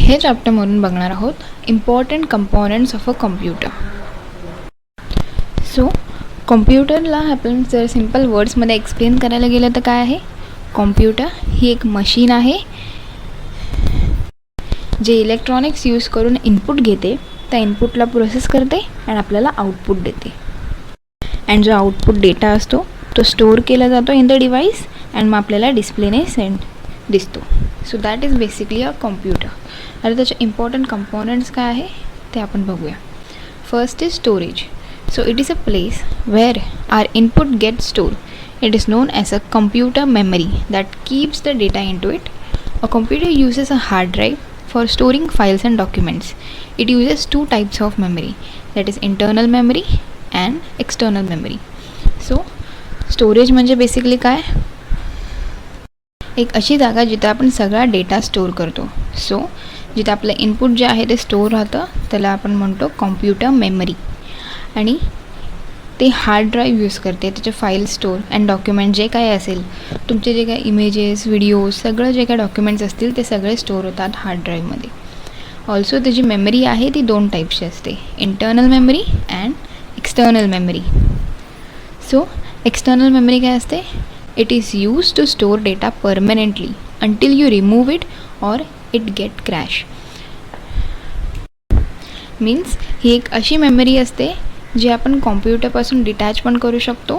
हे चॅप्टरमधून बघणार आहोत important components of a computer. So कॉम्प्युटरला आपण जर सिम्पल वर्ड्समध्ये एक्सप्लेन करायला गेलं तर काय आहे, कॉम्प्युटर ही एक मशीन आहे जे इलेक्ट्रॉनिक्स यूज करून इनपुट घेते, त्या इनपुटला प्रोसेस करते आणि आपल्याला आउटपुट देते. अँड जो आउटपुट डेटा असतो तो स्टोअर केला जातो इन द डिव्हाइस अँड मग आपल्याला डिस्प्लेने दिसतो. So that is basically a computer. आता त्याचे इम्पॉर्टंट कंपोनंट्स काय आहे ते आपण बघूया. First is storage. So it is a place where our input gets stored. It is known as a computer memory that keeps the data into it. A computer uses a hard drive for storing files and documents. It uses two types of memory, that is internal memory and external memory. So storage म्हणजे basically काय, एक अशी जागा जिथे आपण सगळा data store करतो. So जिथे आपलं इनपुट जे आहे ते स्टोअर राहतं त्याला आपण म्हणतो कॉम्प्युटर मेमरी. आणि ते हार्ड ड्राईव्ह यूज करते, त्याचे फाईल स्टोअर अँड डॉक्युमेंट जे काय असेल, तुमचे जे काय इमेजेस व्हिडिओज सगळं जे काय डॉक्युमेंट्स असतील ते सगळे स्टोअर होतात हार्ड ड्राईव्हमध्ये. ऑल्सो त्याची मेमरी आहे ती दोन टाईपची असते, internal memory and external memory. So external memory काय असते, it is use to store data permanently until you remove it or it get crash. Means ही एक अशी मेमरी असते जी आपण कॉम्प्युटरपासून डिटॅच पण करू शकतो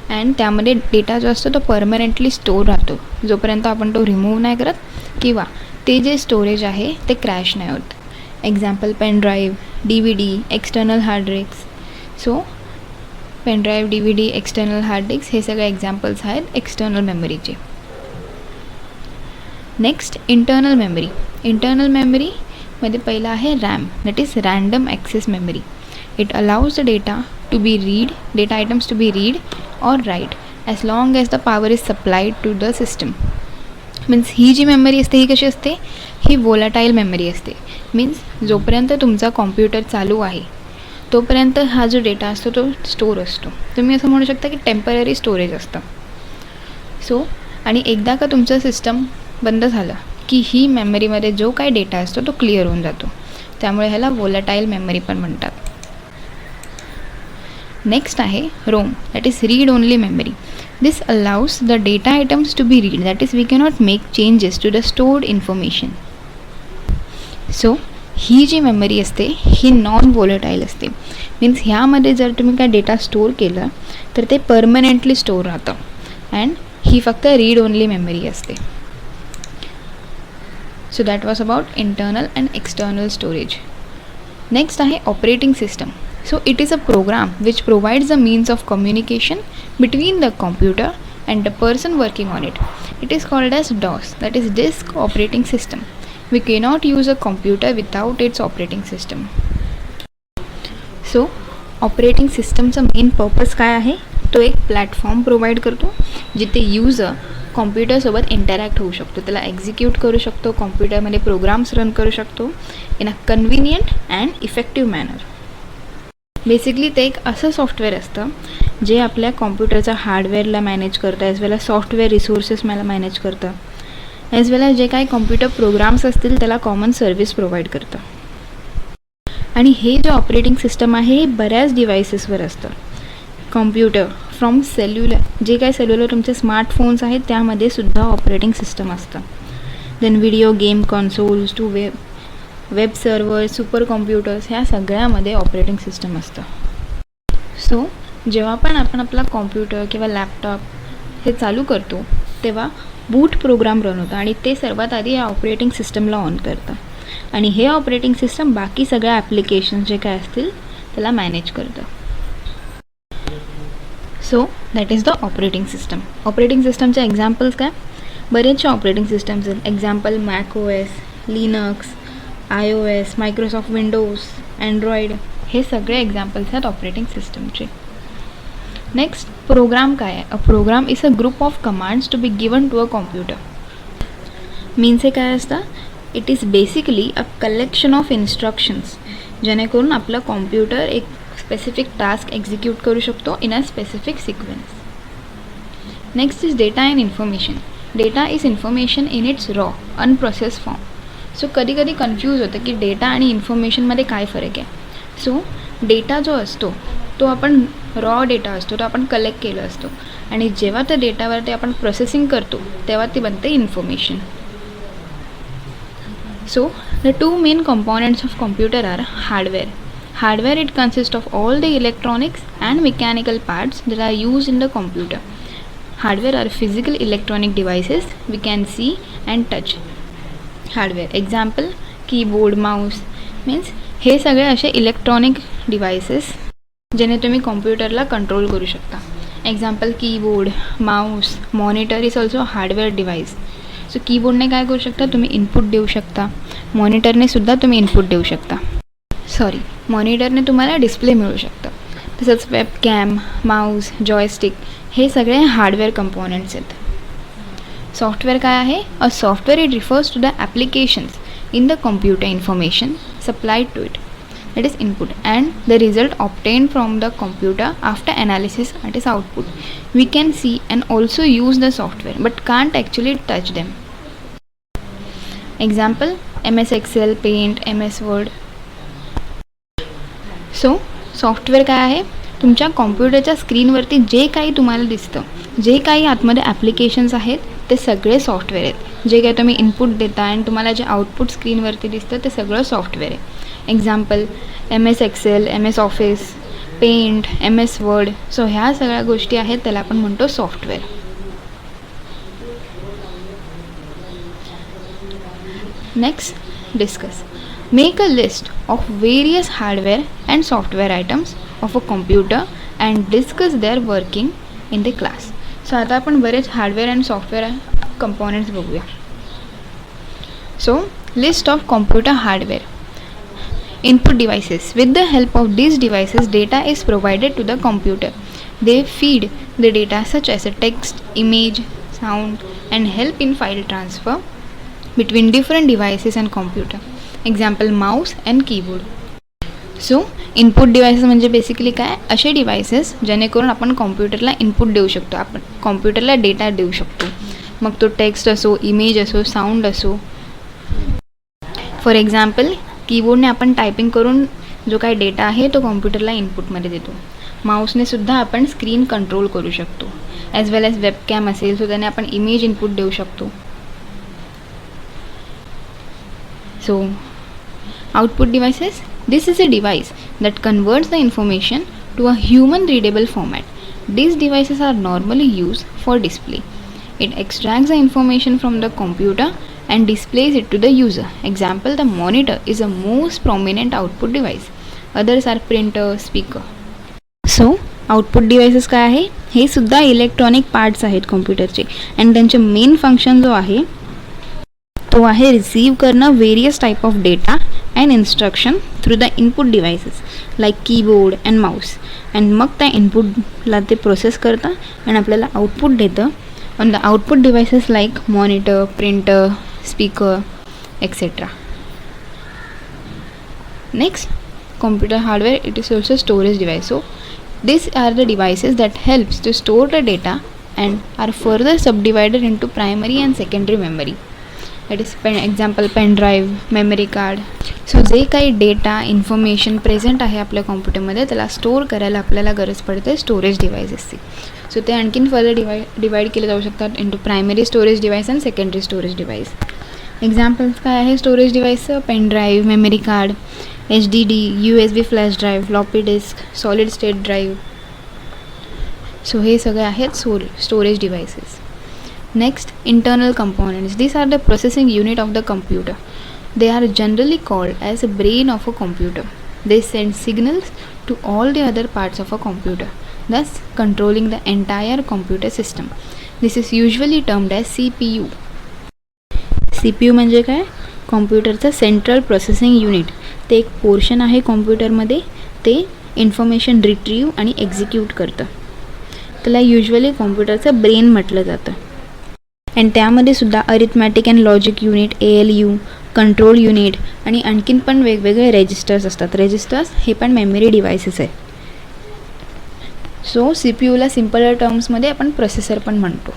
अँड त्यामध्ये डेटा जो असतो तो परमनेंटली स्टोअर राहतो जोपर्यंत आपण तो रिमूव्ह नाही करत किंवा ते जे स्टोरेज आहे ते क्रॅश नाही होत. Example pen drive, DVD, external hard disk. So pen drive, DVD, external hard disk हे सगळे एक्झाम्पल्स आहेत एक्सटर्नल मेमरीचे. Next internal memory. इंटर्नल मेमरीमध्ये पहिला आहे RAM, that is random access memory. It allows the data items to be read or write as long as the power is supplied to the system. Means ही जी memory असते ही कशी असते, ही वोलाटाईल मेमरी असते. मीन्स जोपर्यंत तुमचा कॉम्प्युटर चालू आहे तोपर्यंत हा जो डेटा असतो तो स्टोअर असतो. तुम्ही असं म्हणू शकता की टेम्पररी स्टोरेज असतं. सो आणि एकदा का तुमचं सिस्टम बंद झालं की ही मेमरीमध्ये जो काही डेटा असतो तो क्लिअर होऊन जातो, त्यामुळे ह्याला वोलाटाईल मेमरी पण म्हणतात. नेक्स्ट आहे ROM, that is read only memory. This allows the data items to be read, that is we cannot make changes to the stored information. So ही जी मेमरी असते ही नॉन वोलेटाईल असते. मीन्स ह्यामध्ये जर तुम्ही काय डेटा स्टोअर केलं तर ते परमनेंटली स्टोअर राहतं अँड ही फक्त रीड ओनली मेमरी असते. So that was about internal and external storage. Next आहे operating system. So it is a program which provides the means of communication between the computer and the person working on it. It is called as DOS, that is Disk Operating System. We cannot use a computer without its operating system. So operating सिस्टमचा main purpose काय आहे, तो एक platform provide करतो जिथे user कॉम्प्युटरसोबत interact होऊ शकतो, त्याला एक्झिक्यूट करू शकतो, कॉम्प्युटरमध्ये प्रोग्राम्स रन करू शकतो in a convenient and effective manner. Basically ते एक असं सॉफ्टवेअर असतं जे आपल्या कॉम्प्युटरच्या हार्डवेअरला मॅनेज करतं, ॲज वेल एज सॉफ्टवेअर रिसोर्सेस मला मॅनेज करतं, ॲज वेल एज जे काही कॉम्प्युटर प्रोग्राम्स असतील त्याला कॉमन सर्व्हिस प्रोव्हाइड करतं. आणि हे जे ऑपरेटिंग सिस्टम आहे हे बऱ्याच डिव्हाइसेसवर असतं. कॉम्प्युटर फ्रॉम सेल्युलर, जे काही सेल्युलर तुमचे स्मार्टफोन्स आहेत त्यामध्ये सुद्धा ऑपरेटिंग सिस्टम असतं. Then video game consoles to web server, super computers, ह्या सगळ्यामध्ये ऑपरेटिंग सिस्टम असतं. सो जेव्हा पण आपण आपला कॉम्प्युटर किंवा लॅपटॉप हे चालू करतो तेव्हा बूट प्रोग्राम रन होतं आणि ते सर्वात आधी या ऑपरेटिंग सिस्टमला ऑन करतं आणि हे ऑपरेटिंग सिस्टम बाकी सगळ्या ॲप्लिकेशन्स जे काय असतील त्याला मॅनेज करतं. So that is the operating system. Operating सिस्टमचे एक्झाम्पल्स काय, बरेचसे ऑपरेटिंग सिस्टम्स आहेत. Example macOS, Linux, iOS, Microsoft Windows, Android, हे सगळे एक्झाम्पल्स आहेत ऑपरेटिंग सिस्टमचे. नेक्स्ट प्रोग्राम काय आहे, a program is a group of commands to be given to a computer. Means हे काय असतं, it is basically a collection of instructions जेणेकरून आपला कॉम्प्युटर एक स्पेसिफिक टास्क एक्झिक्यूट करू शकतो in a specific sequence. Next is data and information. Data is information in its raw unprocessed form. So कधी कधी कन्फ्यूज होतं की डेटा आणि इन्फॉर्मेशनमध्ये काय फरक आहे. सो डेटा जो असतो तो आपण रॉ डेटा असतो तो आपण कलेक्ट केला असतो आणि जेव्हा त्या डेटावरती आपण प्रोसेसिंग करतो तेव्हा ती बनते information. So the two main components of computer are hardware. Hardware, it consists of all the electronics and mechanical parts that are used in the computer. Hardware are physical electronic devices we can see and touch. Hardware example keyboard, mouse means हे सगळे असे electronic devices ज्याने तुम्ही कॉम्प्युटरला control करू शकता. Example keyboard, mouse, monitor is also hardware device. So कीबोर्डने काय करू शकता, तुम्ही इनपुट देऊ शकता. मॉनिटरने सुद्धा तुम्ही इनपुट देऊ शकता. मॉनिटरने तुम्हाला डिस्प्ले मिळू शकतं. तसंच वेबकॅम, माऊस, जॉयस्टिक हे सगळे हार्डवेअर कंपोनेंट्स आहेत. सॉफ्टवेअर काय आहे? A software it refers to the applications in the computer information supplied to it, that is input, and the result obtained from the computer after analysis, that is output. We can see and also use the software but can't actually touch them. Example MS Excel, Paint, MS Word. So software काय आहे? तुमच्या कॉम्प्युटरच्या स्क्रीनवरती जे काही तुम्हाला दिसतं, जे काही आतमध्ये ॲप्लिकेशन्स आहेत ते सगळे सॉफ्टवेअर आहेत. जे काही तुम्ही इनपुट देता आणि तुम्हाला जे आउटपुट स्क्रीनवरती दिसतं ते सगळं सॉफ्टवेअर आहे. Example MS Excel, MS office, paint, MS word. So ह्या सगळ्या गोष्टी आहेत त्याला आपण म्हणतो software. Next discuss. Make a list of various hardware and software items of a computer and discuss their working in the class. So आता आपण बरेच हार्डवेअर अँड सॉफ्टवेअर कंपोनेंट्स बघूया. So list of computer hardware. Input devices. With the help of these devices, data is provided to the computer. They feed the data such as a text, image, sound, and help in file transfer between different devices and computer. Example Mouse and keyboard. So input devices म्हणजे basically काय, असे devices जेणेकरून आपण कॉम्प्युटरला input देऊ शकतो, आपण कॉम्प्युटरला data देऊ शकतो. मग तो टेक्स्ट असो, इमेज असो, साऊंड असो. फॉर एक्झाम्पल कीबोर्डने आपण टायपिंग करून जो काही डेटा आहे तो कॉम्प्युटरला इनपुटमध्ये देतो. माऊसने सुद्धा आपण स्क्रीन कंट्रोल करू शकतो. ॲज वेल ॲज वेबकॅम असेल सो त्याने आपण इमेज इनपुट देऊ शकतो. So output devices. This is a device that converts the information to a human readable format. These devices are normally used for display. It extracts the information from the computer and displays it to the user. Example, the monitor is a most prominent output device. Others are printer, speaker. So output devices काय आहे? हे सुद्धा electronic parts आहेत कॉम्प्युटरचे आणि त्यांचे main function जो आहे तो आहे रिसीव करणं various type of data and instruction through the input devices like keyboard and Mouse. And मग त्या इनपुटला ते प्रोसेस करतं आणि आपल्याला आउटपुट देतं on the output devices like monitor, printer, speaker etcetera. Next, computer hardware, it is also storage device. So these are the devices that helps to store the data and are further subdivided into primary and secondary memory. That is example pen drive, memory card. So जे काही data information present आहे आपल्या कॉम्प्युटरमध्ये त्याला store करायला आपल्याला गरज पडते स्टोरेज डिव्हाइसेसची. सो ते आणखीन फर्दर डिवाईड केले जाऊ शकतात into primary storage device and secondary storage device. Examples काय आहे स्टोरेज डिव्हाइसचं? Pen drive, memory card, HDD, USB flash drive, floppy disk, solid state drive. So हे सगळे आहेत storage devices. Next, internal components. These are the processing unit of the computer. They are generally called as a brain of a computer. They send signals to all the other parts of a computer, thus controlling the entire computer system. This is usually termed as CPU. CPU म्हणजे काय? कॉम्प्युटरचं central processing unit. ते एक portion आहे कॉम्प्युटरमध्ये, ते information retrieve आणि execute करतं. त्याला युजली कॉम्प्युटरचं ब्रेन म्हटलं जातं. अँड त्यामध्ये सुद्धा arithmetic and logic unit, ALU, control unit आणि आणखीन पण वेगवेगळे रेजिस्टर्स असतात. रेजिस्टर्स हे पण मेमरी डिव्हाइसेस आहे. सो CPU ला सिम्पल टर्म्समध्ये आपण प्रोसेसर पण म्हणतो.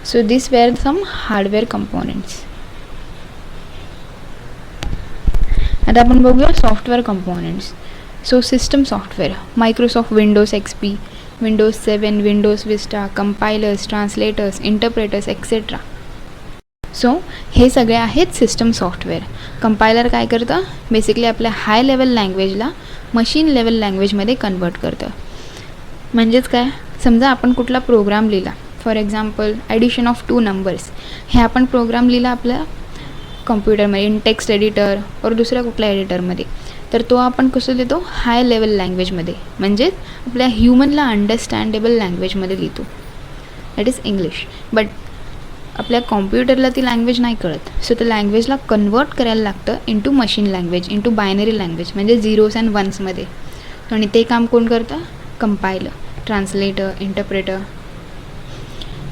So this were some hardware components. आता आपण बघूया software components. So system software, Microsoft Windows XP, Windows 7, Windows Vista, compilers, translators, interpreters etcetera. So हे सगळे आहेत सिस्टम सॉफ्टवेअर. कंपायलर काय करतं, बेसिकली आपल्या हाय लेवल लँग्वेजला मशीन लेवल लँग्वेजमध्ये कन्वर्ट करतं. म्हणजेच काय, समजा आपण कुठला प्रोग्राम लिहिला, for example addition of 2 numbers, हे आपण प्रोग्राम लिहिला आपल्या कॉम्प्युटरमध्ये इन टेक्स्ट एडिटर और दुसऱ्या कुठल्या एडिटरमध्ये, तर तो आपण कसं लिहितो, हाय लेवल लँग्वेजमध्ये, म्हणजेच आपल्या ह्युमनला अंडरस्टँडेबल लँग्वेजमध्ये लिहितो, दॅट इज इंग्लिश. बट आपल्या कॉम्प्युटरला ती लँग्वेज नाही कळत. सो त्या लँग्वेजला कन्वर्ट करायला लागतं into machine language, into binary language, म्हणजे 0s and 1sमध्ये. आणि ते काम कोण करतं, compiler, translator, interpreter.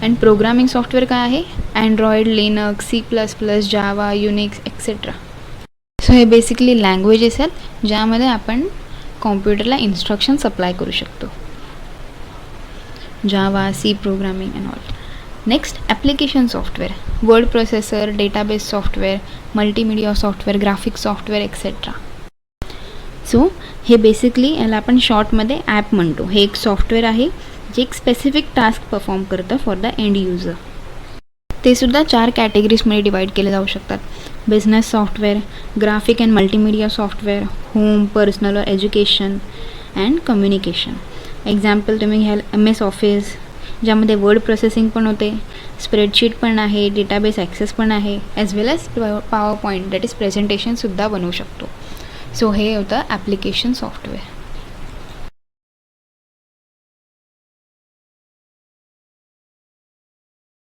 And programming software काय आहे, Android, Linux, C++, Java, Unix etcetera. So हे बेसिकली लँग्वेजेस आहेत ज्यामध्ये आपण कॉम्प्युटरला इन्स्ट्रक्शन सप्लाय करू शकतो. Java, C programming and all. Next application software, word processor, database software, multimedia software, graphics software etcetera. So हे बेसिकली याला आपण शॉर्टमध्ये ॲप म्हणतो. हे एक सॉफ्टवेअर आहे जे एक स्पेसिफिक टास्क परफॉर्म करतं फॉर द एंड युजर. ते सुद्धा 4 कॅटेगरीजमध्ये डिवाईड केले जाऊ शकतात. Business software, graphic and multimedia software, home, personal और एज्युकेशन अँड कम्युनिकेशन. एक्झाम्पल तुम्ही घ्याल MS ऑफिस, ज्यामध्ये वर्ड प्रोसेसिंग पण होते, स्प्रेडशीट पण आहे, डेटाबेस ॲक्सेस पण आहे, as well as PowerPoint, that is प्रेझेंटेशनसुद्धा बनवू शकतो. सो हे होतं ॲप्लिकेशन सॉफ्टवेअर.